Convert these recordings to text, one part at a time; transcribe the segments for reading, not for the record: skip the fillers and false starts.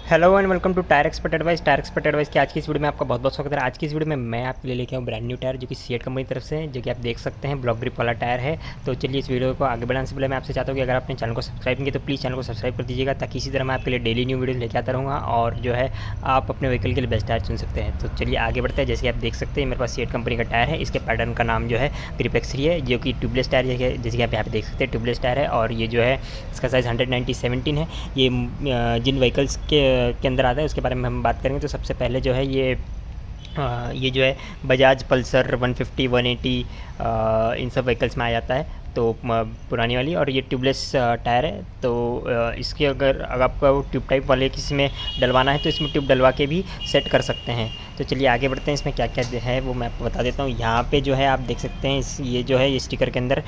Hello and welcome to tyre expert advice की आज की इस वीडियो में आपका बहुत बहुत स्वागत है। आज की इस वीडियो में मैं आपके लिए लेके आऊँ ब्रांड न्यू टायर जो कि सीएट कंपनी की तरफ से है, जो कि आप देख सकते हैं ब्लॉक ग्रिप वाला टायर है। तो चलिए इस वीडियो को आगे बढ़ाने से पहले मैं आपसे चाहता हूँ कि अगर आपने चैनल को सब्सक्राइब नहीं किया तो प्लीज़ चैनल को सब्सक्राइब कर दीजिएगा, ताकि इसी तरह मैं आपके लिए डेली न्यू वीडियो लेके आता रहूँगा और जो है आप अपने व्हीकल के लिए बेस्ट टायर चुन सकते हैं। तो चलिए आगे बढ़ते हैं। जैसे कि आप देख सकते हैं मेरे पास सीएट कंपनी का टायर है। इसके पैटर्न का नाम जो है ग्रिप एक्स3 है, जो कि ट्यूबलेस टायर है। जैसे कि आप यहाँ पे देख सकते हैं ट्यूबलेस टायर है और ये जो है इसका साइज़ 190/17 है। ये जिन व्हीकल्स के अंदर आता है उसके बारे में हम बात करेंगे। तो सबसे पहले जो है ये जो है बजाज पल्सर 150 180 इन सब व्हीकल्स में आ जाता है। तो पुरानी वाली, और ये ट्यूबलेस टायर है। तो इसके अगर आपका ट्यूब टाइप वाले किसी में डलवाना है तो इसमें ट्यूब डलवा के भी सेट कर सकते हैं। तो चलिए आगे बढ़ते हैं। इसमें क्या क्या है वो मैं आपको बता देता हूँ। यहाँ पे जो है आप देख सकते हैं ये जो है ये स्टिकर के अंदर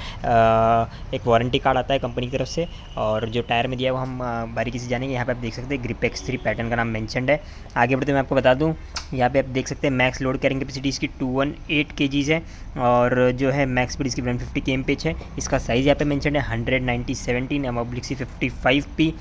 एक वारंटी कार्ड आता है कंपनी की तरफ से, और जो टायर में दिया है वो हम बारीकी से जानेंगे। यहाँ पे आप देख सकते हैं ग्रिप एक्स3 पैटर्न का नाम मेंशन्ड है। आगे बढ़ते मैं आपको बता दूँ, यहाँ पे आप देख सकते हैं मैक्स लोड कैरिंग कैपेसिटी इसकी 218 kgs है, और जो है मैक्स स्पीड इसकी 150 kmph है। इसका साइज़ यहाँ पे मेंशन है 190/17 M/C 55P।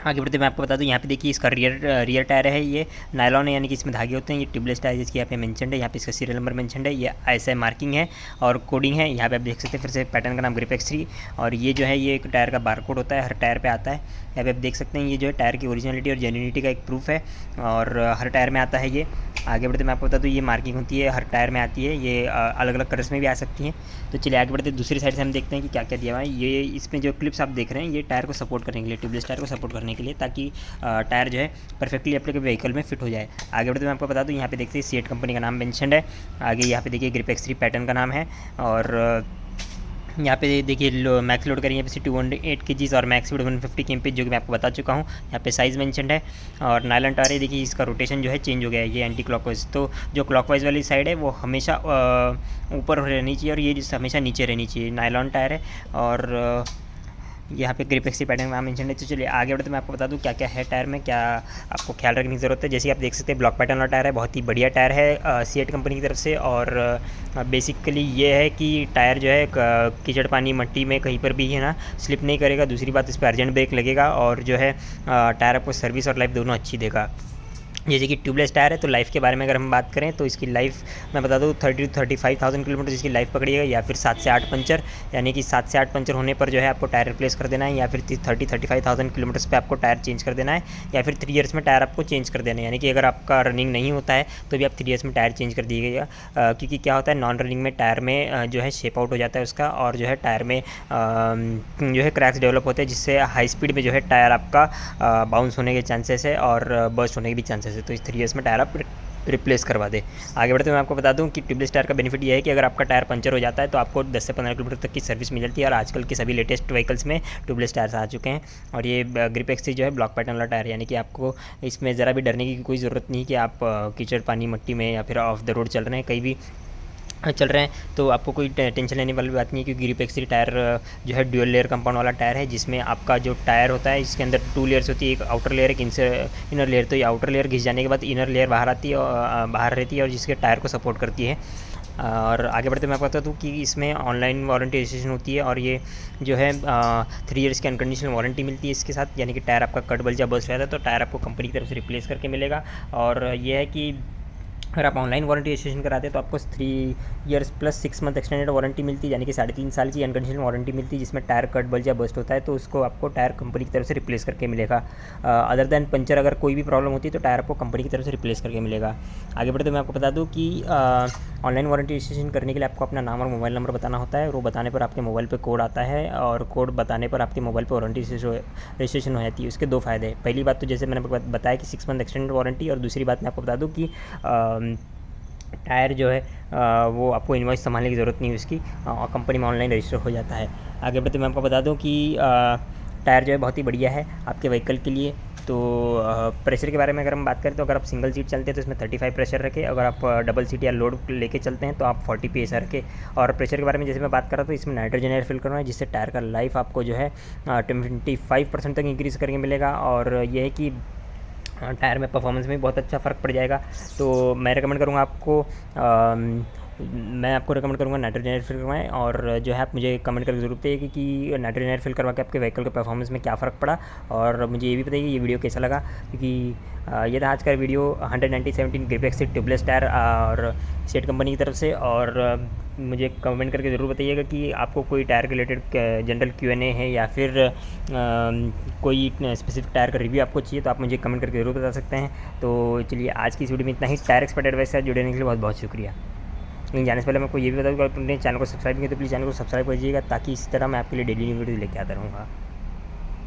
आगे बढ़ते मैं आपको बता दूं, यहाँ पे देखिए इसका रियर टायर है, ये नायलॉन है, यानी कि इसमें धागे होते हैं। ये ट्यूबलेस टायर जिसकी यहाँ पे मेंशन्ड है, यहाँ पे इसका सीरियल नंबर मेंशन्ड है, ये ISI मार्किंग है और कोडिंग है। यहाँ पे आप देख सकते हैं फिर से पैटर्न का नाम ग्रिप एक्स3, और ये जो है ये एक टायर का बारकोड होता है, हर टायर पे आता है। यहाँ पे आप देख सकते हैं ये जो है टायर की ओरिजिनलिटी और जेन्युइनिटी का एक प्रूफ है, और हर टायर में आता है ये। आगे बढ़ते मैं आपको बता दूँ, ये मार्किंग होती है, हर टायर में आती है, ये अलग अलग कलर्स में भी आ सकती हैं। तो चलिए आगे बढ़ते दूसरी साइड से हम देखते हैं कि क्या क्या दिया हुआ है। ये इसमें जो क्लिप्स आप देख रहे हैं ये टायर को सपोर्ट करने के लिए, ट्यूबलेस टायर को सपोर्ट करने के लिए, ताकि टायर जो है परफेक्टली अपने व्हीकल में फिट हो जाए। आगे बढ़ते मैं आपको बता दूँ, यहाँ पे देखते हैं सीएट कंपनी का नाम मेंशन्ड है। आगे यहाँ पे देखिए ग्रिप एक्स3 पैटर्न का नाम है, और यहाँ पे देखिए मैक्स लोड करेंगे कैपेसिटी 208 kgs और मैक्स स्पीड 150 kmph, जो कि मैं आपको बता चुका हूँ। यहाँ पे साइज़ मेंशन्ड है, और नायलॉन टायर है। देखिए इसका रोटेशन जो है चेंज हो गया है, ये एंटी क्लॉकवाइज। तो जो क्लॉकवाइज वाली साइड है वो हमेशा ऊपर रहनी चाहिए और ये हमेशा नीचे रहनी चाहिए। नायलॉन टायर है, और यहाँ पे ग्रिप एक्स3 पैटर्न नाम मेंशन है। तो चलिए आगे बढ़ते मैं आपको बता दूँ क्या क्या है टायर में, क्या आपको ख्याल रखने की ज़रूरत है। जैसे आप देख सकते हैं ब्लॉक पैटर्न वाला टायर है, बहुत ही बढ़िया टायर है सीएट कंपनी की तरफ से। और बेसिकली ये है कि टायर जो है कीचड़ पानी मट्टी में कहीं पर भी है ना स्लिप नहीं करेगा। दूसरी बात, इस पर अर्जेंट ब्रेक लगेगा, और जो है टायर आपको सर्विस और लाइफ दोनों अच्छी देगा। जैसे कि ट्यूबलेस टायर है, तो लाइफ के बारे में अगर हम बात करें तो इसकी लाइफ मैं बता दूँ 30 to 35,000 किलोमीटर इसकी लाइफ पकड़िएगा, या फिर 7 से 8 पंचर, यानी कि 7 से 8 पंचर होने पर जो है आपको टायर रिप्लेस कर देना है, या फिर 35,000 किलोमीटर्स पे आपको टायर चेंज कर देना है, या फिर 3 ईयर्स में टायर आपको चेंज कर देना है। यानी कि अगर आपका रनिंग नहीं होता है तो भी आप 3 ईयर्स में टायर चेंज कर दीजिएगा, क्योंकि क्या होता है नॉन रनिंग में टायर में जो है शेप आउट हो जाता है उसका, और जो है टायर में जो है क्रैक्स डेवलप होते हैं, जिससे हाई स्पीड में जो है टायर आपका बाउंस होने के चांसेस है और बर्स्ट होने के भी चांसेस है। तो इस 3 ईयर्स में टायर आप रिप्लेस करवा दे। आगे बढ़ते मैं आपको बता दूं कि ट्यूबलेस टायर का बेनिफिट ये है कि अगर आपका टायर पंचर हो जाता है तो आपको 10 से 15 किलोमीटर तक की सर्विस मिल जाती है, और आजकल के सभी लेटेस्ट व्हीकल्स में ट्यूबलेस टायर्स आ चुके हैं। और ये ग्रिप एक्स3 जो है ब्लॉक पैटर्न वाला टायर, यानी कि आपको इसमें ज़रा भी डरने की कोई ज़रूरत नहीं कि आप कीचड़ पानी मट्टी में या फिर ऑफ द रोड चल रहे हैं, कहीं भी चल रहे हैं तो आपको कोई टेंशन लेने वाली बात नहीं है, क्योंकि ग्रिप एक्स3 टायर जो है ड्यूअल लेयर कंपाउंड वाला टायर है, जिसमें आपका जो टायर होता है इसके अंदर 2 लेयर्स होती है, एक आउटर लेयर एक इनर लेयर। तो ये आउटर लेयर घिस जाने के बाद इनर लेयर बाहर आती है और बाहर रहती है, और जिसके टायर को सपोर्ट करती है। और आगे बढ़ते मैं आपको बता दूँ कि इसमें ऑनलाइन वारंटी रजिस्ट्रेशन होती है, और ये जो है 3 ईयर्स की अनकंडीशनल वारंटी मिलती है इसके साथ। यानी कि टायर आपका कट बल या बस्ट हो जाता है तो टायर आपको कंपनी की तरफ से रिप्लेस करके मिलेगा। और ये है कि अगर आप ऑनलाइन वारंटी रजिस्ट्रेशन कराते हैं तो आपको 3 years plus 6 month extended warranty मिलती है, यानी कि 3.5 साल की अनकंडीशनल वारंटी मिलती है, जिसमें टायर कट बल्ज या बस्ट होता है तो उसको आपको टायर कंपनी की तरफ से रिप्लेस करके मिलेगा। अदर दैन पंचर अगर कोई भी प्रॉब्लम होती है तो टायर आपको कंपनी की तरफ से रिप्लेस करके मिलेगा। आगे बढ़ते मैं आपको बता दूँ कि ऑनलाइन वारंटी रजिस्ट्रेशन करने के लिए आपको अपना नाम और मोबाइल नंबर बताना होता है, और वो बताने पर आपके मोबाइल पर कोड आता है, और कोड बताने पर आपके मोबाइल पर वारंटी रजिस्ट्रेशन हो जाती है। उसके 2 फ़ायदे हैं। पहली बात तो जैसे मैंने बताया कि 6 मंथ एक्सटेंडेड वारंटी, और दूसरी बात मैं आपको बता दूँ कि टायर जो है वो आपको इनवॉइस संभालने की ज़रूरत नहीं है उसकी, कंपनी में ऑनलाइन रजिस्टर हो जाता है। आगे बढ़ते मैं आपको बता दूं कि टायर जो है बहुत ही बढ़िया है आपके व्हीकल के लिए। तो प्रेशर के बारे में अगर हम बात करें तो अगर आप सिंगल सीट चलते हैं तो इसमें 35 प्रेशर रखें, अगर आप डबल सीट या लोड लेके चलते हैं तो आप 40 PSI रखें। और प्रेशर के बारे में जैसे मैं बात कर रहा था, इसमें नाइट्रोजन एयर फिल करना है, जिससे टायर का लाइफ आपको जो है 25% तक इंक्रीज़ करके मिलेगा। और ये है कि टायर में परफॉर्मेंस में बहुत अच्छा फ़र्क पड़ जाएगा। तो मैं रिकमेंड करूँगा आपको मैं आपको रिकमेंड करूँगा नाइट्रोजन एयर फिल करवाएं। और जो है आप मुझे कमेंट करके ज़रूर बताइए कि नाइट्रोजन एयर फिल करवा के आपके व्हीकल के परफॉर्मेंस में क्या फ़र्क पड़ा। और मुझे ये भी बताइए कि ये वीडियो कैसा लगा, क्योंकि ये था आज का video 190/17 grip exit tubeless tyre और सीएट कंपनी की तरफ से। और मुझे कमेंट करके ज़रूर बताइएगा कि आपको कोई टायर रिलेटेड जनरल Q&A है या फिर कोई स्पेसिफिक टायर का रिव्यू आपको चाहिए तो आप मुझे कमेंट करके ज़रूर बता सकते हैं। तो चलिए आज की इस वीडियो में इतना ही। टायर एक्सपर्ट एडवाइस से जुड़ने के लिए बहुत बहुत शुक्रिया। लेकिन जाने से पहले मैं आपको ये भी बता दूँ कि आप अपने चैनल को सब्सक्राइब किया तो प्लीज़ चैनल को सब्सक्राइब कीजिएगा, ताकि इसी तरह मैं आपके लिए डेली वीडियो लेके आता रहूँगा।